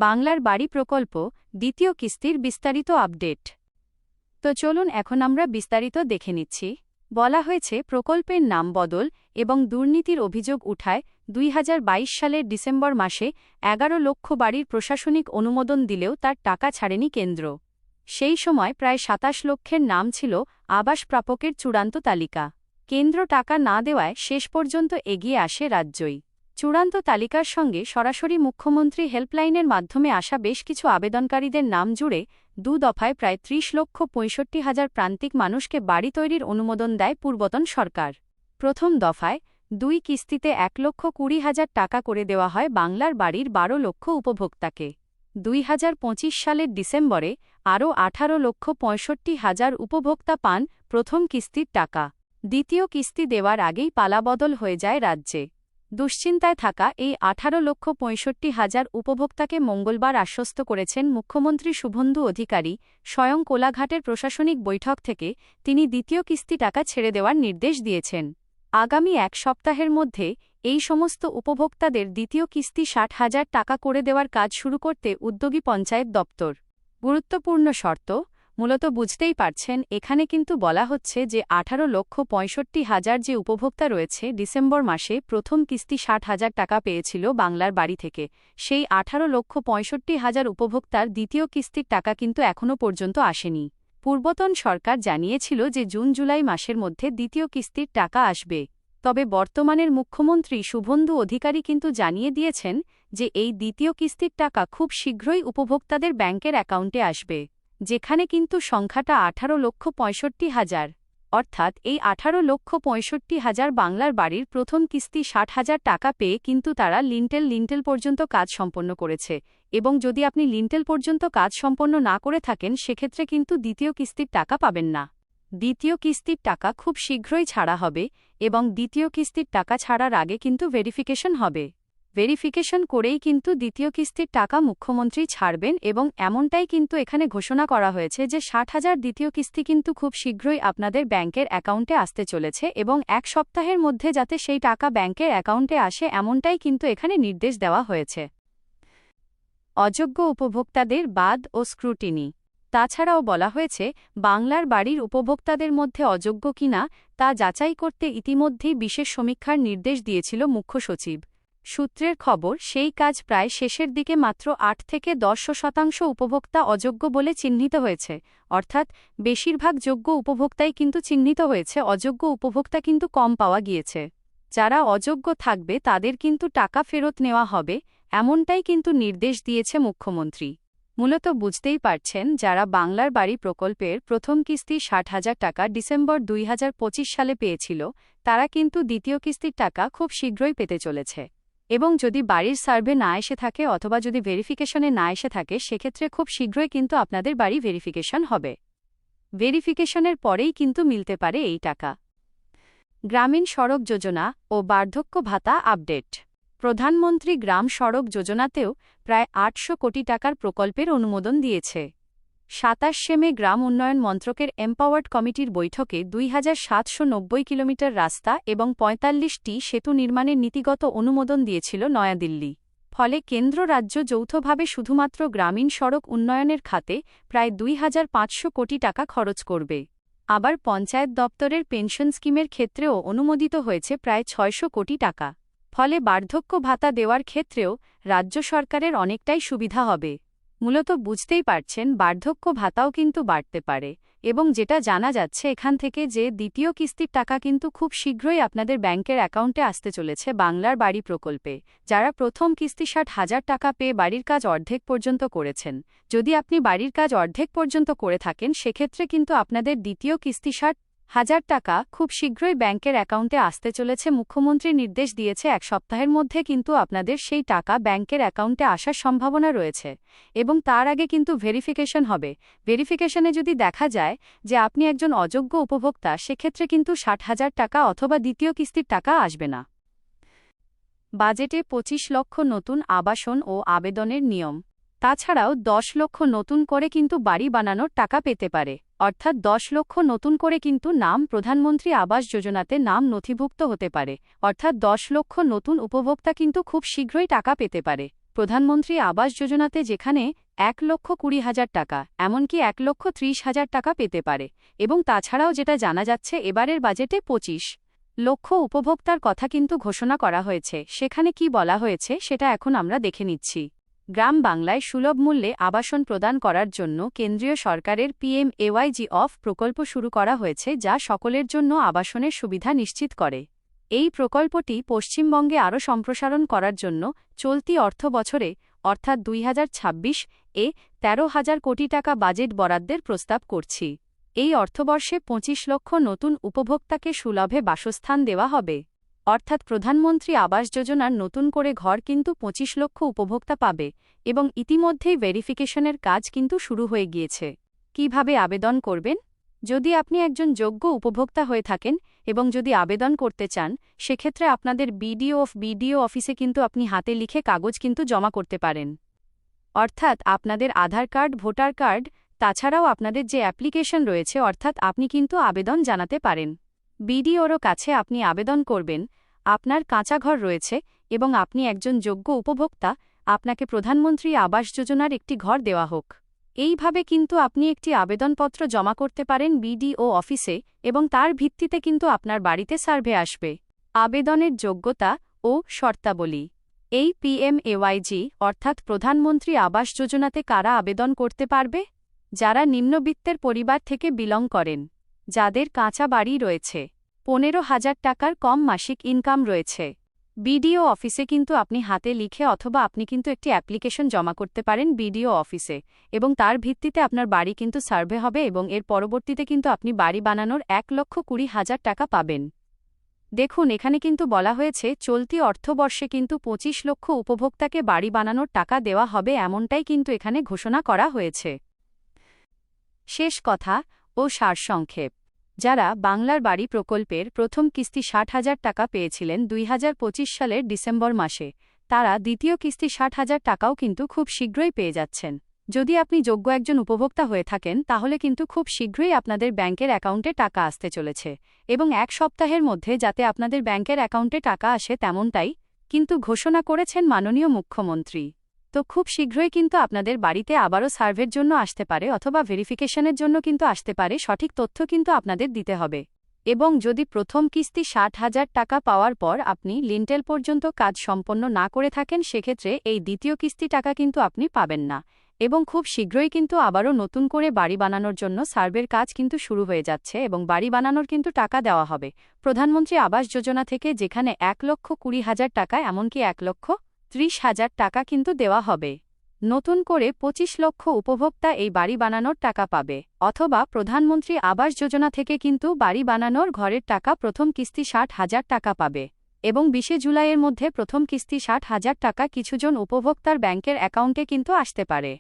বাংলার বাড়ি প্রকল্প দ্বিতীয় কিস্তির বিস্তারিত আপডেট। তো চলুন এখন আমরা বিস্তারিত দেখে নিচ্ছি। বলা হয়েছে প্রকল্পের নাম বদল এবং দুর্নীতির অভিযোগ উঠায় 2022 সালের ডিসেম্বর মাসে 11 লক্ষ বাড়ির প্রশাসনিক অনুমোদন দিলেও তার টাকা ছাড়েনি কেন্দ্র। সেই সময় প্রায় 27 লক্ষের নাম ছিল আবাস প্রাপকের চূড়ান্ত তালিকা। কেন্দ্র টাকা না দেওয়ায় শেষ পর্যন্ত এগিয়ে আসে রাজ্যই। চূড়ান্ত তালিকার সঙ্গে সরাসরি মুখ্যমন্ত্রী হেল্পলাইনের মাধ্যমে আসা বেশ কিছু আবেদনকারীদের নাম জুড়ে 2 দফায় প্রায় 30,65,000 প্রান্তিক মানুষকে বাড়ি তৈরির অনুমোদন দেয় পূর্বতন সরকার। প্রথম দফায় 2 কিস্তিতে 1,20,000 টাকা করে দেওয়া হয় বাংলার বাড়ির 12 লক্ষ উপভোক্তাকে। 2025 সালের ডিসেম্বরে আরও 18,65,000 উপভোক্তা পান প্রথম কিস্তির টাকা। দ্বিতীয় কিস্তি দেওয়ার আগেই পালাবদল হয়ে যায় রাজ্যে। দুশ্চিন্তায় থাকা এই 18,65,000 উপভোক্তাকে মঙ্গলবার আশ্বস্ত করেছেন মুখ্যমন্ত্রী শুভেন্দু অধিকারী। স্বয়ং কোলাঘাটের প্রশাসনিক বৈঠক থেকে তিনি দ্বিতীয় কিস্তি টাকা ছেড়ে দেওয়ার নির্দেশ দিয়েছেন। আগামী এক সপ্তাহের মধ্যে এই সমস্ত উপভোক্তাদের দ্বিতীয় কিস্তি 60,000 টাকা করে দেওয়ার কাজ শুরু করতে উদ্যোগী পঞ্চায়েত দপ্তর। গুরুত্বপূর্ণ শর্ত মূলত বুঝতেই পারছেন, এখানে কিন্তু বলা হচ্ছে যে 18,65,000 যে উপভোক্তা রয়েছে ডিসেম্বর মাসে প্রথম কিস্তি 60,000 টাকা পেয়েছিল বাংলার বাড়ি থেকে, সেই 18,65,000 উপভোক্তার দ্বিতীয় কিস্তির টাকা কিন্তু এখনও পর্যন্ত আসেনি। পূর্বতন সরকার জানিয়েছিল যে জুন জুলাই মাসের মধ্যে দ্বিতীয় কিস্তির টাকা আসবে। তবে বর্তমানের মুখ্যমন্ত্রী শুভেন্দু অধিকারী কিন্তু জানিয়ে দিয়েছেন যে এই দ্বিতীয় কিস্তির টাকা খুব শীঘ্রই উপভোক্তাদের ব্যাংকের অ্যাকাউন্টে আসবে, যেখানে কিন্তু সংখ্যাটা 18,65,000। অর্থাৎ এই 18,65,000 বাংলার বাড়ির প্রথম কিস্তি 60,000 টাকা পেয়ে কিন্তু তারা লিন্টেল পর্যন্ত কাজ সম্পন্ন করেছে। এবং যদি আপনি লিন্টেল পর্যন্ত কাজ সম্পন্ন না করে থাকেন, সেক্ষেত্রে কিন্তু দ্বিতীয় কিস্তির টাকা পাবেন না। দ্বিতীয় কিস্তির টাকা খুব শীঘ্রই ছাড়া হবে এবং দ্বিতীয় কিস্তির টাকা ছাড়ার আগে কিন্তু ভেরিফিকেশন হবে। ভেরিফিকেশন করেই কিন্তু দ্বিতীয় কিস্তির টাকা মুখ্যমন্ত্রী ছাড়বেন এবং এমনটাই কিন্তু এখানে ঘোষণা করা হয়েছে যে 60,000 দ্বিতীয় কিস্তি কিন্তু খুব শীঘ্রই আপনাদের ব্যাংকের অ্যাকাউন্টে আসতে চলেছে এবং এক সপ্তাহের মধ্যে যাতে সেই টাকা ব্যাংকের অ্যাকাউন্টে আসে এমনটাই কিন্তু এখানে নির্দেশ দেওয়া হয়েছে। অযোগ্য উপভোক্তাদের বাদ ও স্ক্রুটিনি। তাছাড়াও বলা হয়েছে বাংলার বাড়ির উপভোক্তাদের মধ্যে অযোগ্য কিনা তা যাচাই করতে ইতিমধ্যেই বিশেষ সমীক্ষার নির্দেশ দিয়েছিল মুখ্য সচিব। সূত্রের খবর, সেই কাজ প্রায় শেষের দিকে মাত্র 8 থেকে 10% উপভোক্তা অযোগ্য বলে চিহ্নিত হয়েছে। অর্থাৎ বেশিরভাগ যোগ্য উপভোক্তাই কিন্তু চিহ্নিত হয়েছে, অযোগ্য উপভোক্তা কিন্তু কম পাওয়া গিয়েছে। যারা অযোগ্য থাকবে তাদের কিন্তু টাকা ফেরত নেওয়া হবে, এমনটাই কিন্তু নির্দেশ দিয়েছে মুখ্যমন্ত্রী। মূলত বুঝতেই পারছেন, যারা বাংলার বাড়ি প্রকল্পের প্রথম কিস্তি 60,000 টাকা ডিসেম্বর 2025 সালে পেয়েছিল, তারা কিন্তু দ্বিতীয় কিস্তির টাকা খুব শীঘ্রই পেতে চলেছে। এবং যদি বাড়ির সার্ভে না এসে থাকে অথবা যদি ভেরিফিকেশনে না এসে থাকে, সেক্ষেত্রে খুব শীঘ্রই কিন্তু আপনাদের বাড়ি ভেরিফিকেশন হবে। ভেরিফিকেশনের পরেই কিন্তু মিলতে পারে এই টাকা। গ্রামীণ সড়ক যোজনা ও বার্ধক্য ভাতা আপডেট। প্রধানমন্ত্রী গ্রাম সড়ক যোজনাতেও প্রায় 800 কোটি টাকার প্রকল্পের অনুমোদন দিয়েছে। 27 মে গ্রাম উন্নয়ন মন্ত্রকের এম্পাওয়ার্ড কমিটির বৈঠকে 2,790 কিলোমিটার রাস্তা এবং 45টি সেতু নির্মাণের নীতিগত অনুমোদন দিয়েছিল নয়াদিল্লি। ফলে কেন্দ্র রাজ্য যৌথভাবে শুধুমাত্র গ্রামীণ সড়ক উন্নয়নের খাতে প্রায় 2,500 কোটি টাকা খরচ করবে। আবার পঞ্চায়েত দপ্তরের পেনশন স্কিমের ক্ষেত্রেও অনুমোদিত হয়েছে প্রায় 600 কোটি টাকা। ফলে বার্ধক্য ভাতা দেওয়ার ক্ষেত্রেও রাজ্য সরকারের অনেকটাই সুবিধা হবে। মূলত বুঝতেই পারছেন, বার্ধক্য ভাতাও কিন্তু বাড়তে পারে এবং যেটা জানা যাচ্ছে এখান থেকে যে দ্বিতীয় কিস্তির টাকা কিন্তু খুব শীঘ্রই আপনাদের ব্যাংকের অ্যাকাউন্টে আসতে চলেছে বাংলার বাড়ি প্রকল্পে। যারা প্রথম কিস্তি 60,000 টাকা পেয়ে বাড়ির কাজ অর্ধেক পর্যন্ত করেছেন, যদি আপনি বাড়ির কাজ অর্ধেক পর্যন্ত করে থাকেন, সেক্ষেত্রে কিন্তু আপনাদের দ্বিতীয় কিস্তি 60,000 টাকা খুব শীঘ্রই ব্যাংকের অ্যাকাউন্টে আসতে চলেছে। মুখ্যমন্ত্রী নির্দেশ দিয়েছে এক সপ্তাহের মধ্যে কিন্তু আপনাদের সেই টাকা ব্যাংকের অ্যাকাউন্টে আসার সম্ভাবনা রয়েছে এবং তার আগে কিন্তু ভেরিফিকেশন হবে। ভেরিফিকেশনে যদি দেখা যায় যে আপনি একজন অযোগ্য উপভোক্তা, সেক্ষেত্রে কিন্তু 60,000 টাকা অথবা দ্বিতীয় কিস্তির টাকা আসবে না। বাজেটে 25 লক্ষ নতুন আবাসন ও আবেদনের নিয়ম। তাছাড়াও 10 লক্ষ নতুন করে কিন্তু বাড়ি বানানোর টাকা পেতে পারে। অর্থাৎ 10 লক্ষ নতুন করে কিন্তু নাম প্রধানমন্ত্রী আবাস যোজনাতে নাম নথিভুক্ত হতে পারে। অর্থাৎ 10 লক্ষ নতুন উপভোক্তা কিন্তু খুব শীঘ্রই টাকা পেতে পারে। প্রধানমন্ত্রী আবাস যোজনাতে যেখানে 1,20,000 টাকা এমনকি 1,30,000 টাকা পেতে পারে, এবং তাছাড়াও যেটা জানা যাচ্ছে এবারের বাজেটে 25 লক্ষ উপভোক্তার কথা কিন্তু ঘোষণা করা হয়েছে। সেখানে কি বলা হয়েছে সেটা এখন আমরা দেখে নিচ্ছি। গ্রাম বাংলায় সুলভ মূল্যে আবাসন প্রদান করার জন্য কেন্দ্রীয় সরকারের PMAYG অফ প্রকল্প শুরু করা হয়েছে, যা সকলের জন্য আবাসনের সুবিধা নিশ্চিত করে। এই প্রকল্পটি পশ্চিমবঙ্গে আরও সম্প্রসারণ করার জন্য চলতি অর্থবছরে অর্থাৎ 2026-এ 13,000 কোটি টাকা বাজেট বরাদ্দের প্রস্তাব করছি। এই অর্থবর্ষে 25 লক্ষ নতুন উপভোক্তাকে সুলভে বাসস্থান দেওয়া হবে। অর্থাৎ প্রধানমন্ত্রী আবাস যোজনার নতুন করে ঘর কিন্তু 25 লক্ষ উপভোক্তা পাবে, এবং ইতিমধ্যেই ভেরিফিকেশনের কাজ কিন্তু শুরু হয়ে গিয়েছে। কিভাবে আবেদন করবেন? যদি আপনি একজন যোগ্য উপভোক্তা হয়ে থাকেন এবং যদি আবেদন করতে চান, সেক্ষেত্রে আপনাদের বিডিও অফিসে কিন্তু আপনি হাতে লিখে কাগজ কিন্তু জমা করতে পারেন। অর্থাৎ আপনাদের আধার কার্ড, ভোটার কার্ড, তাছাড়াও আপনাদের যে অ্যাপ্লিকেশন রয়েছে, অর্থাৎ আপনি কিন্তু আবেদন জানাতে পারেন। বিডিওরও কাছে আপনি আবেদন করবেন। আপনার কাঁচা ঘর রয়েছে এবং আপনি একজন যোগ্য উপভোক্তা, আপনাকে প্রধানমন্ত্রী আবাস যোজনার একটি ঘর দেওয়া হোক। এইভাবে কিন্তু আপনি একটি আবেদনপত্র জমা করতে পারেন বিডিও অফিসে, এবং তার ভিত্তিতে কিন্তু আপনার বাড়িতে সার্ভে আসবে। আবেদনের যোগ্যতা ও শর্তাবলী। এই PMAYG অর্থাৎ প্রধানমন্ত্রী আবাস যোজনাতে কারা আবেদন করতে পারবে? যারা নিম্নবিত্তের পরিবার থেকে বিলং করেন, যাদের কাঁচা বাড়ি রয়েছে, 15,000 টাকার কম মাসিক ইনকাম রয়েছে। বিডিও অফিসে কিন্তু আপনি হাতে লিখে অথবা আপনি কিন্তু একটি অ্যাপ্লিকেশন জমা করতে পারেন বিডিও অফিসে, এবং তার ভিত্তিতে আপনার বাড়ি কিন্তু সার্ভে হবে, এবং এর পরবর্তীতে কিন্তু আপনি বাড়ি বানানোর 1,20,000 টাকা পাবেন। দেখুন, এখানে কিন্তু বলা হয়েছে চলতি অর্থবর্ষে কিন্তু 25 লক্ষ উপভোক্তাকে বাড়ি বানানোর টাকা দেওয়া হবে, এমনটাই কিন্তু এখানে ঘোষণা করা হয়েছে। শেষ কথা ও সারসংক্ষেপ। যারা বাংলার বাড়ি প্রকল্পের প্রথম কিস্তি 60,000 টাকা পেয়েছিলেন 2025 সালের ডিসেম্বর মাসে, তারা দ্বিতীয় কিস্তি 60,000 টাকাও কিন্তু খুব শীঘ্রই পেয়ে যাচ্ছেন। যদি আপনি যোগ্য একজন উপভোক্তা হয়ে থাকেন, তাহলে কিন্তু খুব শীঘ্রই আপনাদের ব্যাংকের অ্যাকাউন্টে টাকা আসতে চলেছে, এবং 1 সপ্তাহের মধ্যে যাতে আপনাদের ব্যাংকের অ্যাকাউন্টে টাকা আসে তেমনটাই কিন্তু ঘোষণা করেছেন মাননীয় মুখ্যমন্ত্রী। তো খুব শীঘ্রই কিন্তু আপনাদের বাড়িতে আবারও সার্ভের জন্য আসতে পারে অথবা ভেরিফিকেশনের জন্য কিন্তু আসতে পারে। সঠিক তথ্য কিন্তু আপনাদের দিতে হবে। এবং যদি প্রথম কিস্তি 60,000 টাকা পাওয়ার পর আপনি লিন্টেল পর্যন্ত কাজ সম্পন্ন না করে থাকেন, সেক্ষেত্রে এই দ্বিতীয় কিস্তি টাকা কিন্তু আপনি পাবেন না, এবং খুব শীঘ্রই কিন্তু আবারও নতুন করে বাড়ি বানানোর জন্য সার্ভের কাজ কিন্তু শুরু হয়ে যাচ্ছে, এবং বাড়ি বানানোর কিন্তু টাকা দেওয়া হবে প্রধানমন্ত্রী আবাস যোজনা থেকে, যেখানে 1,20,000 টাকা এমনকি 1,30,000 টাকা কিন্তু দেওয়া হবে। নতুন করে 25 লক্ষ উপভোক্তা এই বাড়ি বানানোর টাকা পাবে, অথবা প্রধানমন্ত্রী আবাস যোজনা থেকে কিন্তু বাড়ি বানানোর ঘরের টাকা প্রথম কিস্তি 60,000 টাকা পাবে, এবং 20 জুলাইয়ের মধ্যে প্রথম কিস্তি 60,000 টাকা কিছুজন উপভোক্তার ব্যাংকের অ্যাকাউন্টে কিন্তু আসতে পারে।